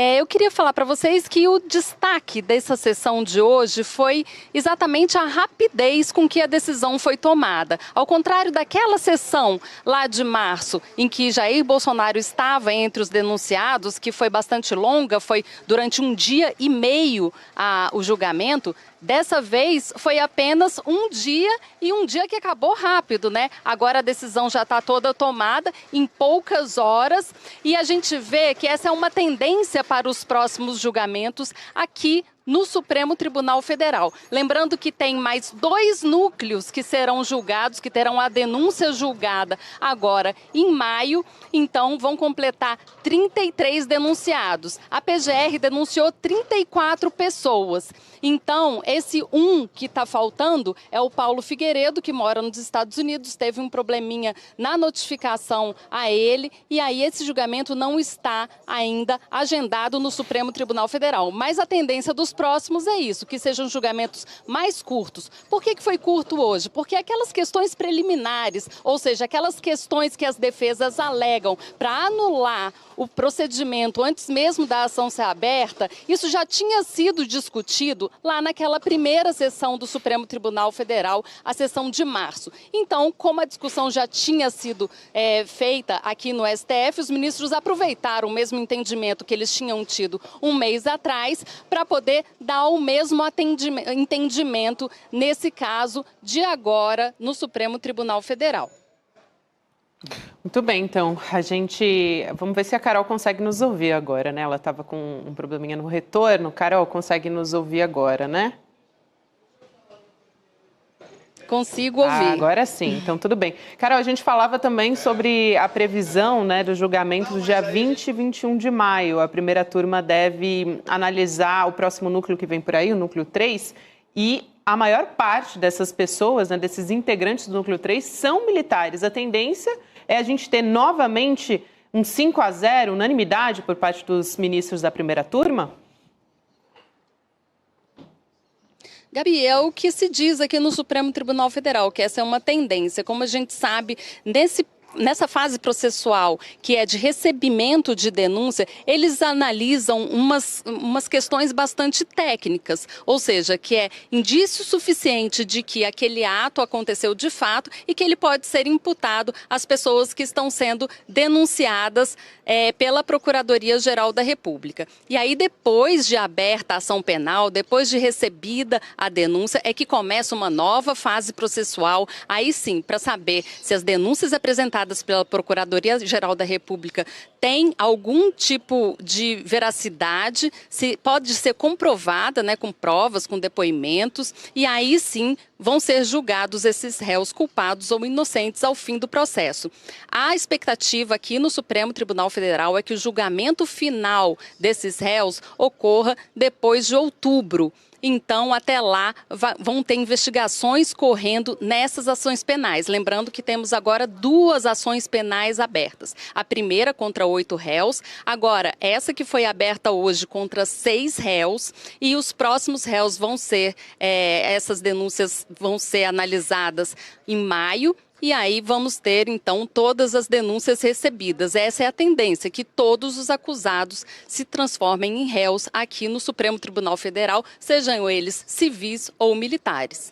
Eu queria falar para vocês que o destaque dessa sessão de hoje foi exatamente a rapidez com que a decisão foi tomada. Ao contrário daquela sessão lá de março, em que Jair Bolsonaro estava entre os denunciados, que foi bastante longa, foi durante 1 dia e meio o julgamento. Dessa vez foi apenas 1 dia e 1 dia que acabou rápido, né? Agora a decisão já está toda tomada em poucas horas e a gente vê que essa é uma tendência para os próximos julgamentos aqui no Supremo Tribunal Federal. Lembrando que tem mais 2 núcleos que serão julgados, que terão a denúncia julgada agora em maio, então vão completar 33 denunciados. A PGR denunciou 34 pessoas. Então, esse que está faltando é o Paulo Figueiredo, que mora nos Estados Unidos, teve um probleminha na notificação a ele, e aí esse julgamento não está ainda agendado no Supremo Tribunal Federal. Mas a tendência dos próximos é isso, que sejam julgamentos mais curtos. Por que foi curto hoje? Porque aquelas questões preliminares, ou seja, aquelas questões que as defesas alegam para anular o procedimento antes mesmo da ação ser aberta, isso já tinha sido discutido lá naquela primeira sessão do Supremo Tribunal Federal, a sessão de março. Então, como a discussão já tinha sido feita aqui no STF, os ministros aproveitaram o mesmo entendimento que eles tinham tido um mês atrás para poder dar o mesmo entendimento nesse caso de agora no Supremo Tribunal Federal. Muito bem, então, vamos ver se a Carol consegue nos ouvir agora, né? Ela estava com um probleminha no retorno. Carol, consegue nos ouvir agora, né? Consigo ouvir. Agora sim, então tudo bem. Carol, a gente falava também sobre a previsão, né, do julgamento do dia 20 e 21 de maio. A primeira turma deve analisar o próximo núcleo que vem por aí, o núcleo 3, e a maior parte dessas pessoas, né, desses integrantes do núcleo 3, são militares. A tendência é a gente ter novamente um 5-0, unanimidade por parte dos ministros da primeira turma? Gabi, é o que se diz aqui no Supremo Tribunal Federal, que essa é uma tendência. Como a gente sabe, nessa fase processual, que é de recebimento de denúncia, eles analisam umas questões bastante técnicas, ou seja, que é indício suficiente de que aquele ato aconteceu de fato e que ele pode ser imputado às pessoas que estão sendo denunciadas pela Procuradoria-Geral da República. E aí, depois de aberta a ação penal, depois de recebida a denúncia, é que começa uma nova fase processual, aí sim, para saber se as denúncias apresentadas pela Procuradoria-Geral da República tem algum tipo de veracidade, se pode ser comprovada, né, com provas, com depoimentos, e aí sim vão ser julgados esses réus culpados ou inocentes ao fim do processo. A expectativa aqui no Supremo Tribunal Federal é que o julgamento final desses réus ocorra depois de outubro. Então, até lá, vão ter investigações correndo nessas ações penais. Lembrando que temos agora 2 ações penais abertas. A primeira contra 8 réus, agora essa que foi aberta hoje contra 6 réus, e os próximos réus vão ser, essas denúncias vão ser analisadas em maio. E aí vamos ter, então, todas as denúncias recebidas. Essa é a tendência, que todos os acusados se transformem em réus aqui no Supremo Tribunal Federal, sejam eles civis ou militares.